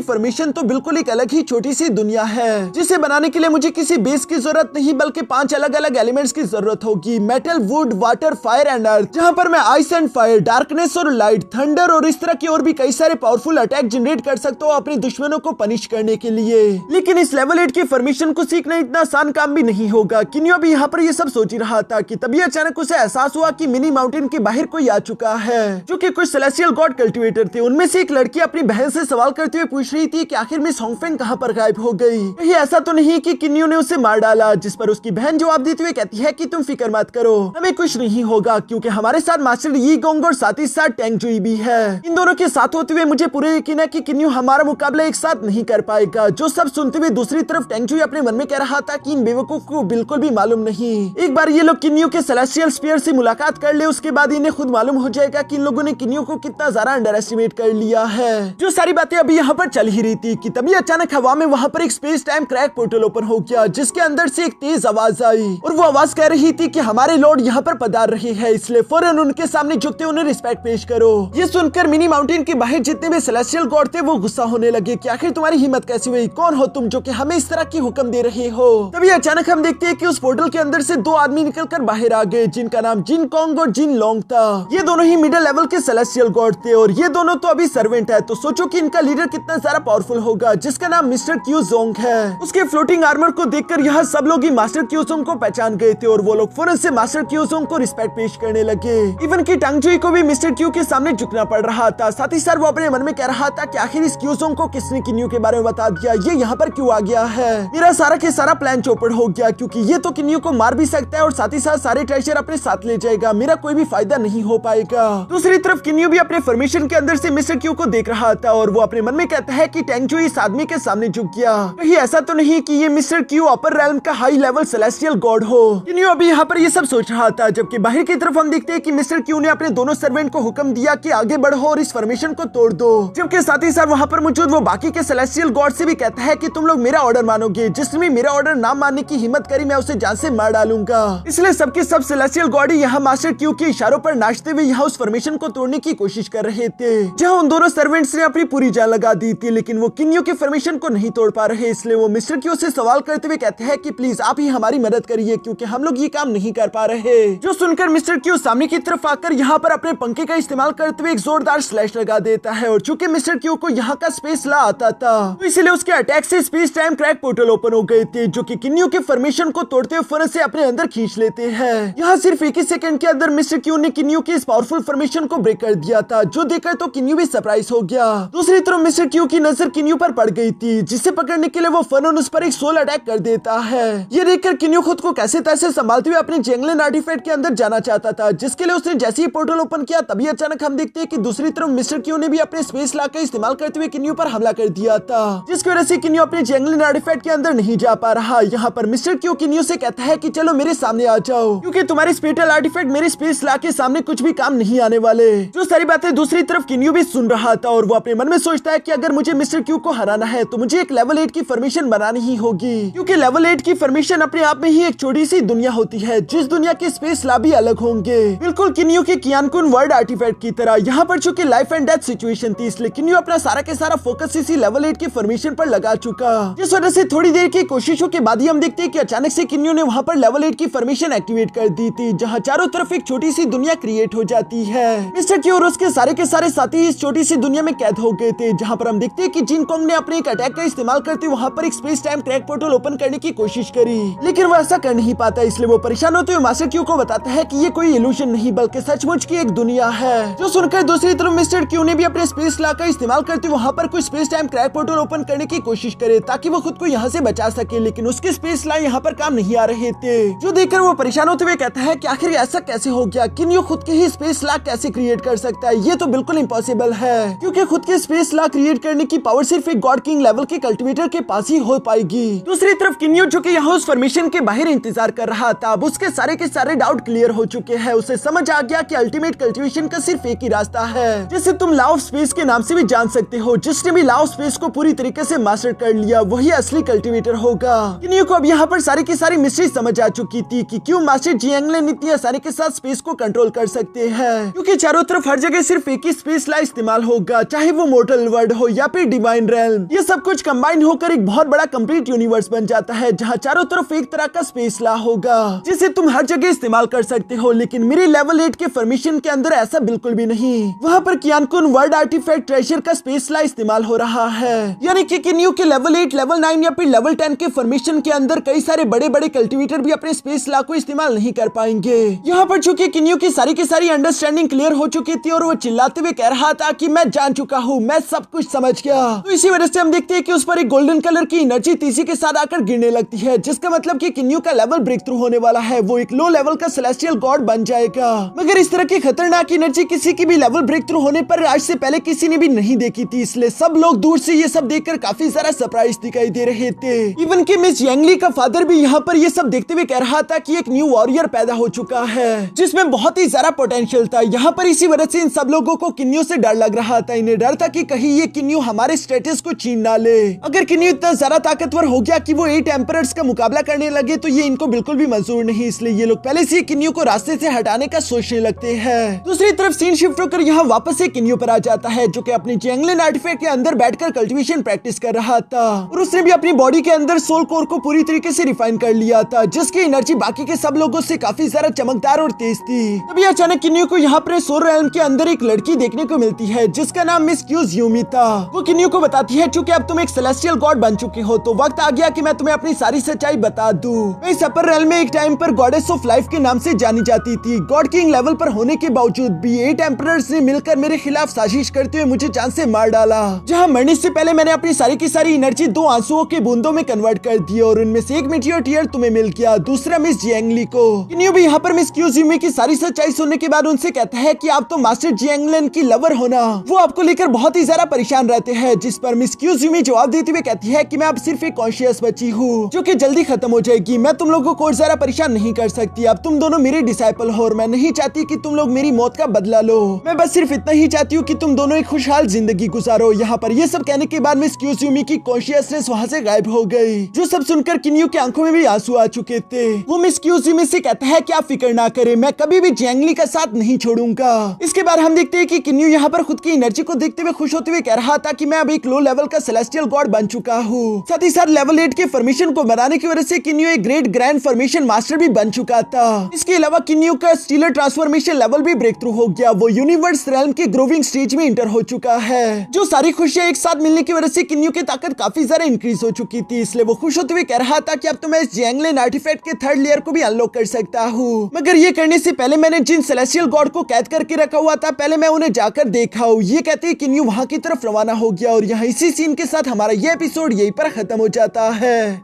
फॉर्मेशन तो बिल्कुल एक अलग ही छोटी सी दुनिया है, जिसे बनाने के लिए मुझे किसी बेस की जरूरत नहीं बल्कि 5 अलग अलग एलिमेंट्स की जरूरत होगी। Metal, would, water, fire and earth, जहाँ पर मैं आइस एंड फायर, डार्कनेस और लाइट, थंडर और इस तरह की और भी कई सारे पावरफुल अटैक जनरेट कर सकता हूँ अपने दुश्मनों को पनिश करने के लिए। लेकिन इस लेवल 8 की फॉर्मेशन को सीखना इतना आसान काम भी नहीं होगा। किन्यू भी यहाँ पर ये सब सोच ही रहा था कि तभी अचानक उसे एहसास हुआ कि मिनी माउंटेन के बाहर कोई आ चुका है, जो कि कुछ सेलेस्टियल गॉड कल्टिवेटर थे। उनमें से एक लड़की अपनी बहन से सवाल करते हुए पूछ रही थी कि आखिर मिस होंगफेंग कहाँ पर गायब हो गई। कहीं ऐसा तो नहीं कि किन्यू ने उसे मार डाला, जिस पर उसकी बहन जवाब देते हुए कहती है कि तुम फिक्र मत करो, हमें कुछ नहीं होगा, क्योंकि हमारे साथ मास्टर यी गोंग और साथ ही साथ टेंग जुई भी है। इन दोनों के साथ होते हुए मुझे पूरे यकीन है कि किन्यू हमारा मुकाबला एक साथ नहीं कर पाएगा। जो सब सुनते हुए दूसरी तरफ टेंग जुई अपने मन में कह रहा था कि इन बेवकूफ को बिल्कुल भी मालूम नहीं, एक बार ये लोग किन्यू के सेलेस्टियल स्फीयर से मुलाकात कर ले, उसके बाद इन्हें खुद मालूम हो जाएगा कि इन लोगों ने किन्यू को कितना ज्यादा अंडर एस्टिमेट कर लिया है। जो सारी बातें अभी यहाँ पर चल ही रही थी कि तभी अचानक हवा में वहाँ पर एक space time crack portal open हो गया, जिसके अंदर से एक तेज आवाज आई और वो आवाज कह रही थी कि हमारे लॉर्ड यहाँ पर पधार रहे हैं, इसलिए फौरन उनके सामने झुकते उन्हें रिस्पेक्ट पेश करो। ये सुनकर मिनी माउंटेन के बाहर जितने भी सेलेस्टियल गॉड थे वो गुस्सा होने लगे कि आखिर तुम्हारी हिम्मत कैसी हुई, कौन हो तुम जो कि हमें इस तरह की हुक्म दे रहे हो। तभी अचानक हम देखते हैं कि उस पोर्टल के अंदर से 2 आदमी निकलकर बाहर आ गए, जिनका नाम जिन कोंग और जिन लोंग था। ये दोनों ही मिडिल लेवल के सेलेस्टियल गॉड थे और ये दोनों तो अभी सर्वेंट है, तो सोचो कि इनका लीडर कितना ज्यादा पावरफुल होगा, जिसका नाम मिस्टर क्यू जोंग है। उसके फ्लोटिंग आर्मर को देखकर यहाँ सब लोग ही मास्टर क्यू जोंग को पहचान गए थे और वो लोग फौरन से मास्टर क्यू जोंग को रिस्पेक्ट पेश करने लगे। इवन की टांग जुई को भी मिस्टर क्यू के सामने झुकना पड़ रहा था। साथ ही साथ वो अपने मन में कह रहा था कि आखिर इस क्यू जोंग को किसने किन्यू के बारे में बता दिया, ये यहाँ पर क्यों आ गया है। मेरा सारा के सारा प्लान चौपट हो गया, क्योंकि ये तो किन्यू को मार भी सकता है और साथ ही साथ सारे ट्रेजर अपने साथ ले जाएगा, मेरा कोई भी फायदा नहीं हो पाएगा। दूसरी तरफ किन्यू भी अपने फॉर्मेशन के अंदर से मिस्टर क्यू को देख रहा था और वो अपने मन में कहता है कि टेंग जुई इस आदमी के सामने झुक गया, कहीं ऐसा तो नहीं कि ये मिस्टर क्यू अपर रेल्म का हाई लेवल सेलेस्टियल गॉड हो। किन्यू अभी यहाँ पर ये सब सोच रहा था, जबकि बाहर की तरफ हम देखते हैं कि मिस्टर क्यू ने अपने दोनों सर्वेंट को हुक्म दिया कि आगे बढ़ो और इस फॉर्मेशन को तोड़ दो। जबकि साथ ही साथ वहाँ पर मौजूद वो बाकी के सेलेस्टियल गॉड से भी कहता है कि तुम लोग मेरा ऑर्डर मानोगे, जिसने भी मेरा ऑर्डर ना मानने की हिम्मत करी मैं उसे जान से मार डालूंगा। इसलिए सबके सब सेलेस्टियल गॉड यहाँ मास्टर क्यू के इशारों पर नाचते हुए यहाँ उस फॉर्मेशन को तोड़ने की कोशिश कर रहे थे, जहाँ उन दोनों सर्वेंट्स ने अपनी पूरी जान लगा दी थी, लेकिन वो किन्यू के फॉर्मेशन को नहीं तोड़ पा रहे। इसलिए वो मिस्टर क्यू से सवाल करते हुए कहते हैं कि प्लीज आप ही हमारी मदद करिए, क्योंकि हम लोग ये काम नहीं कर पा रहे। जो सुनकर मिस्टर क्यू सामने की तरफ आकर यहाँ पर अपने पंखे का इस्तेमाल करते हुए एक जोरदार स्लैश लगा देता है और चूंकि मिस्टर क्यू को यहाँ का स्पेस ला आता था, तो इसलिए उसके अटैक से space time crack portal open हो गए थे, जो कि किन्यू के फॉर्मेशन को तोड़ते हुए फौरन से अपने अंदर खींच लेते हैं। यहाँ सिर्फ एक ही सेकंड के अंदर मिस्टर क्यू ने किन्यू के इस पावरफुल फॉर्मेशन को ब्रेक कर दिया था, जो देखकर तो किन्यू भी सरप्राइज हो गया। दूसरी तरफ मिस्टर क्यू की नजर किन्यू पर पड़ गई थी, जिसे पकड़ने के लिए वो फौरन उस पर एक सोल अटैक कर देता है। ये देखकर किन्यू खुद को कैसे तैसे संभालते हुए अपने जेंगलिन आर्टिफैक्ट के अंदर जाना चाहता था, जिसके लिए उसने जैसे ही पोर्टल ओपन किया तभी अचानक हम देखते हैं कि दूसरी तरफ मिस्टर क्यू ने भी अपने स्पेस लॉक का इस्तेमाल करते हुए किन्यू पर हमला कर दिया था, जिसकी वजह से किन्यू अपने जेंगलिन आर्टिफैक्ट के अंदर नहीं जा पा रहा। यहाँ पर मिस्टर क्यू किन्यू से कहता है कि चलो मेरे सामने आ जाओ, क्योंकि तुम्हारे स्पेटल आर्टिफैक्ट मेरे स्पेस लॉक के सामने कुछ भी काम नहीं आने वाले। जो सारी बातें दूसरी तरफ किन्यू भी सुन रहा था और वो अपने मन में सोचता है कि अगर मुझे मिस्टर क्यू को हराना है तो मुझे एक लेवल 8 की फॉर्मेशन बनानी ही होगी, क्योंकि लेवल 8 की फॉर्मेशन अपने आप में ही एक छोटी सी दुनिया होती है, जिस दुनिया के स्पेस लॉ भी अलग होंगे, बिल्कुल किन्यू के कियानकुन वर्ल्ड आर्टिफैक्ट की तरह। यहाँ पर चूंकि लाइफ एंड डेथ सिचुएशन थी, इसलिए किन्यू अपना सारा के सारा फोकस इसी लेवल 8 की फॉर्मेशन पर लगा चुका, जिस वजह से थोड़ी देर की कोशिशों के बाद ही हम देखते हैं कि अचानक से किन्यू ने वहाँ पर लेवल 8 की फॉर्मेशन एक्टिवेट कर दी थी, जहाँ चारों तरफ एक छोटी सी दुनिया क्रिएट हो जाती है। मिस्टर क्यू और उसके सारे साथी इस छोटी सी दुनिया में कैद हो गए थे, जहाँ पर हम देखते हैं कि जिन कोंग ने अपने एक अटैक का इस्तेमाल करते वहाँ पर एक space time crack portal open करने की कोशिश करी, लेकिन वो ऐसा कर नहीं पाता। इसलिए वो परेशान होते हुए मास्टर क्यू को बताता है कि ये कोई इल्यूजन नहीं बल्कि सचमुच की एक दुनिया है। जो सुनकर दूसरी तरफ मिस्टर क्यू ने भी अपने स्पेस लॉ का इस्तेमाल करते वहाँ पर कोई space time crack portal open करने की कोशिश करे ताकि वो खुद को यहाँ से बचा सके, लेकिन उसके स्पेस लॉ यहाँ पर काम नहीं आ रहे थे। जो देखकर वो परेशान होते हुए कहता है कि आखिर ऐसा कैसे हो गया, किन्यू खुद के ही स्पेस लॉ कैसे क्रिएट कर सकता है, ये तो बिल्कुल इम्पॉसिबल है, क्योंकि खुद के स्पेस लॉ क्रिएट करने की पावर सिर्फ एक गॉड किंग लेवल के कल्टिवेटर के पास ही हो पाएगी। दूसरी तरफ किन्यू जो कि यहाँ उस फॉर्मेशन के बाहर इंतजार कर रहा था, अब उसके सारे के सारे डाउट क्लियर हो चुके हैं। उसे समझ आ गया कि अल्टीमेट कल्टीवेशन का सिर्फ एक ही रास्ता है, जिसे तुम लॉ ऑफ स्पेस के नाम से भी जान सकते हो। जिसने भी लॉ ऑफ स्पेस को पूरी तरीके से मास्टर कर लिया वही असली कल्टीवेटर होगा। किन्यू को अब यहाँ पर सारी की सारी मिस्ट्री समझ आ चुकी थी कि क्यों मास्टर जियांगलिन इतनी आसानी के साथ स्पेस को कंट्रोल कर सकते हैं, क्योंकि चारों तरफ हर जगह सिर्फ एक ही स्पेस लॉ इस्तेमाल होगा, चाहे वो मोर्टल वर्ल्ड हो या फिर डिवाइन रेल्म। ये सब कुछ कंबाइन होकर एक बहुत बड़ा कंप्लीट यूनिवर्स बन जाता है, जहाँ चारों तरफ एक तरह का स्पेस लॉ होगा जिसे तुम हर जगह इस्तेमाल कर सकते हो। लेकिन मेरे लेवल 8 के फॉर्मेशन के अंदर ऐसा बिल्कुल भी नहीं। वहाँ पर कियानकुन वर्ल्ड आर्टिफैक्ट ट्रेजर का स्पेस लॉ इस्तेमाल हो रहा है, यानी कि किन्यू के लेवल 8, लेवल 9 या फिर लेवल 10 के फॉर्मेशन के अंदर कई सारे बड़े बड़े कल्टीवेटर भी अपने स्पेस लॉ को इस्तेमाल नहीं कर पाएंगे। यहाँ पर चूंकि किन्यू की सारी अंडरस्टैंडिंग क्लियर हो चुकी थी और वो चिल्लाते हुए कह रहा था कि मैं जान चुका हूँ, मैं सब कुछ समझ गया। तो इसी वजह से हम देखते हैं कि उस पर एक गोल्डन कलर की एनर्जी तेजी के साथ आकर गिरने लगती है, जिसका मतलब कि किन्यू का लेवल ब्रेक थ्रू होने वाला है। वो एक लो लेवल का सेलेस्टियल गॉड बन जाएगा। मगर इस तरह की खतरनाक एनर्जी किसी की भी लेवल ब्रेक थ्रू होने पर आज से पहले किसी ने भी नहीं देखी थी, इसलिए सब लोग दूर से ये सब देखकर काफी सारा सरप्राइज दिखाई दे रहे थे। इवन कि मिस यांगली का फादर भी यहाँ पर ये सब देखते हुए कह रहा था कि एक न्यू वॉरियर पैदा हो चुका है जिसमें बहुत ही ज्यादा पोटेंशियल था। यहाँ पर इसी वजह से इन सब लोगों को किन्यू से डर लग रहा था। इन्हें डर था कि कहीं ये किन्यू हमारे स्टेटस को छीन ना ले। अगर किन्यू इतना ज्यादा ताकतवर हो गया कि वो 8 एम्परर्स का मुकाबला करने लगे तो ये इनको बिल्कुल भी मंजूर नहीं, इसलिए ये लोग पहले से किन्यू को रास्ते से हटाने का सोचने लगते हैं। दूसरी तरफ सीन शिफ्ट होकर यहाँ वापस से किन्यू पर आ जाता है, जो कि अपनी जियांगलिन आर्टिफैक्ट के अंदर बैठकर कल्टीवेशन प्रैक्टिस कर रहा था और उसने भी अपनी बॉडी के अंदर सोल कोर को पूरी तरीके से रिफाइन कर लिया था, जिसकी एनर्जी बाकी के सब लोगों से काफी ज्यादा चमकदार और तेज थी। तभी अचानक किन्यू को यहाँ पर सोल रेल्म के अंदर एक लड़की देखने को मिलती है जिसका नाम मिस क्यूज यूमी था। वो किन्यू को बताती है चूंकि अब तुम एक सेलेस्टियल गॉड बन चुके हो तो वक्त आ गया कि मैं तुम्हें अपनी सारी सच्चाई बता दूं। मैं इस अपर रेल्म में एक टाइम पर गॉडेस ऑफ लाइफ के नाम से जानी जाती थी। गॉड किंग लेवल पर होने के बावजूद भी 8 एम्परर्स ने मिलकर मेरे खिलाफ साजिश करते हुए मुझे जान से मार डाला। जहाँ मरने से पहले मैंने अपनी सारी की सारी एनर्जी 2 आंसुओं के बूंदों में कन्वर्ट कर दी और उनमें से एक मीटियोर टीयर तुम्हें मिल गया, दूसरा मिस जियांगली को। किन्यू भी यहाँ पर मिस क्यूज यूमी की सारी सच्चाई सुनने के बाद उनसे कहता है कि आप तो मास्टर जियांगलिन की लवर होना, वो आपको लेकर बहुत ही ज्यादा परेशान रहते हैं। जिस पर मिस क्यूज यूमी जवाब देते हुए कहती है कि मैं अब सिर्फ एक कॉन्शियस बची हूँ जो कि जल्दी खत्म हो जाएगी। मैं तुम लोगों को और ज्यादा परेशान नहीं कर सकती। अब तुम दोनों मेरे डिसाइपल हो और मैं नहीं चाहती कि तुम लोग मेरी मौत का बदला लो। मैं बस सिर्फ इतना ही चाहती हूँ कि तुम दोनों एक खुशहाल जिंदगी गुजारो। यहाँ पर ये सब कहने के बाद मिस क्यूज यूमी की कॉन्शियसनेस वहाँ से गायब हो गई। जो सब सुनकर किन्यू की आंखों में भी आंसू आ चुके थे। वो मिस क्यूज यूमी से कहता है कि आप फिक्र ना करें, मैं कभी भी जियांगली का साथ नहीं छोड़ूंगा। इसके बाद हम देखते हैं कि किन्यू यहाँ पर खुद की एनर्जी को देखते हुए खुश होते हुए कह रहा था कि मैं अब एक लो लेवल का सेलेस्टियल गॉड बन चुका हूँ। साथ ही साथ लेवल 8 के फॉर्मेशन को बनाने की वजह से किन्यू एक ग्रेट ग्रैंड फॉर्मेशन मास्टर भी बन चुका था। इसके अलावा किन्यू का स्टीलर ट्रांसफॉर्मेशन लेवल भी ब्रेक थ्रू हो गया। वो यूनिवर्स रेल्म के ग्रोविंग स्टेज में इंटर हो चुका है। जो सारी खुशियां एक साथ मिलने की वजह से किन्यू की ताकत काफी ज्यादा इंक्रीज हो चुकी थी, इसलिए वो खुश होते हुए कह रहा था कि अब तो मैं इस जियांगलिन आर्टिफैक्ट के 3rd लेयर को भी अनलॉक कर सकता हूँ। मगर ये करने से पहले मैंने जिन सेलेस्टियल गॉड को कैद करके रखा हुआ था पहले मैं उन्हें जाकर देखा हूँ। ये कहते हैं किन्यू वहां की तरफ रवाना हो गया और यहाँ इसी सीन के साथ हमारा ये एपिसोड यहीं पर खत्म हो जाता है।